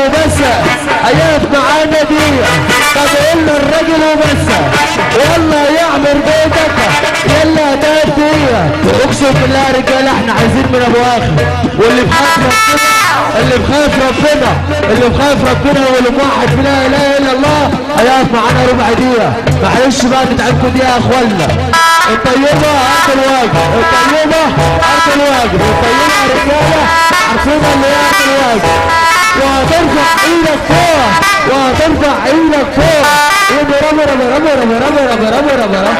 وبس هيقف معانا دي. طب قلنا الراجل وبس يلا يعمر بيتك يلا تأدية. اقسم بالله يا رجاله احنا عايزين من ابو اخر، واللي بخاف ربنا اللي بخاف ربنا اللي بخاف ربنا واللي موحد في لا اله الا الله هيقف معانا ربع دقيقه. معلش بقى نتعبكم دقيقه يا اخوانا. الطيبه قد الواجب، الطيبه قد الواجب، الطيبه يا رجاله عارفين اللي هي قد الواجب. وهترفع ايدك فوق وهترفع ايدك فوق. ربا ربا ربا ربا ربا ربا ربا ربا ربا.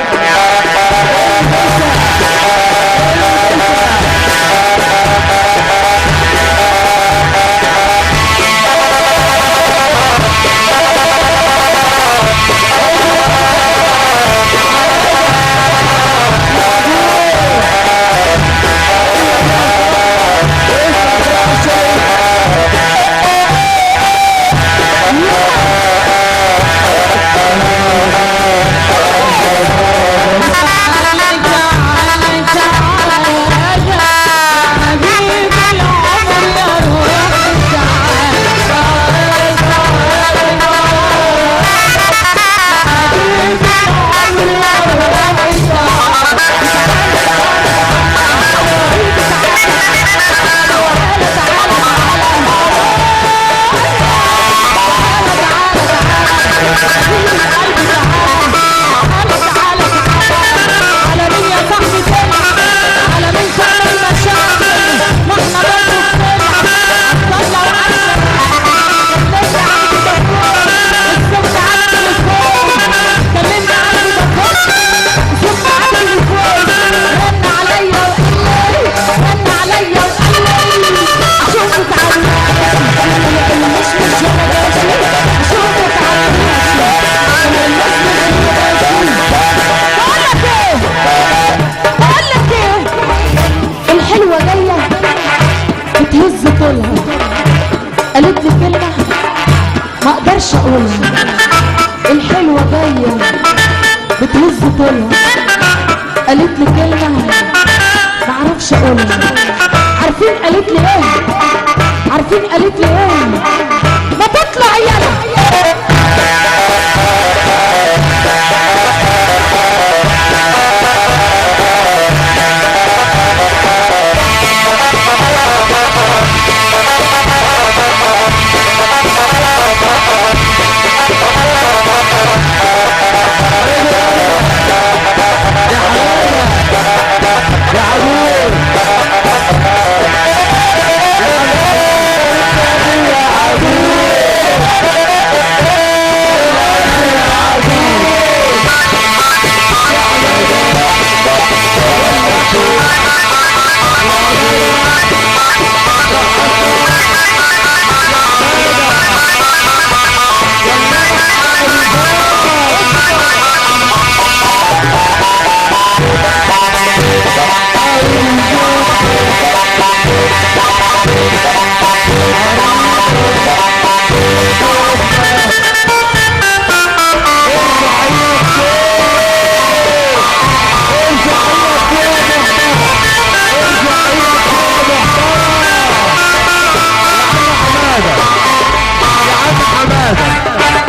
قالت لي كلمة ما اقدرش اقولها. الحلوة جاية بتهز طولها. قالت لي كلمة ما اعرفش اقولها. عارفين قالت لي ايه؟ عارفين قالت لي ايه؟ ما تطلع يلا.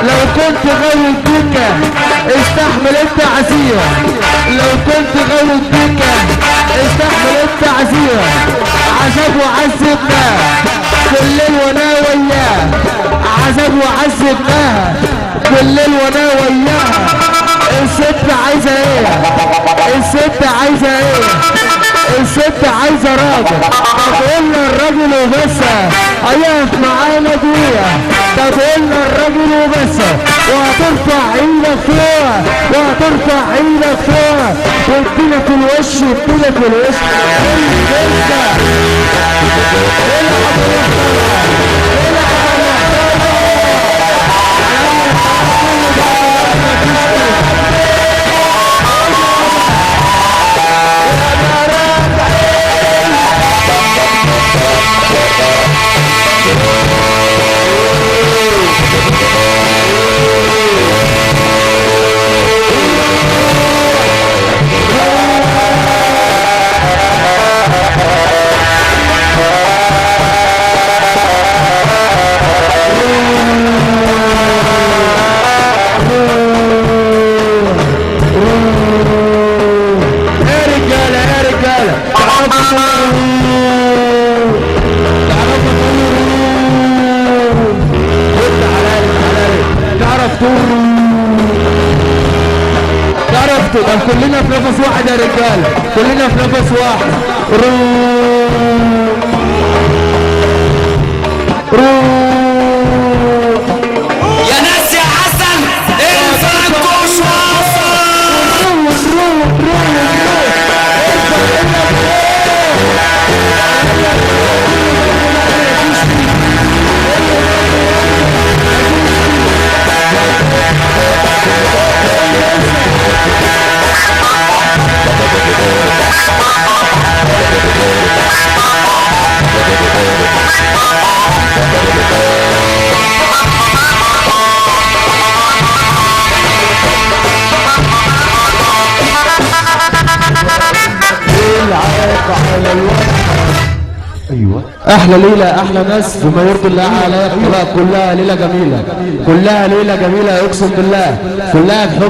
لو كنت غاوي الدنيا استحمل التعزية. لو كنت غاوي الدنيا استحمل التعزية. عذاب وعذبناه كل الليل وانا وياه. عذاب وعذبناها كل الليل وانا وياها. الست عايزة ايه؟ الست عايزة ايه؟ الست عايزة راجل. طب قلنا الراجل وبس هيقف معانا دقيقة. طب قلنا الراجل وبس وهترفع ايدك فوق وهترفع ايدك فوق وادينا في الوش ادينا في الوش. عرفتوا؟ طب كلنا في نفس واحد يا رجال، كلنا في نفس واحد. يا ناس يا حسن الفنكوش ايوه احلى ليله، احلى ناس بما يرضي الله عليا. كلها ليله جميله، كلها ليله جميله اقسم بالله، كلها بحب.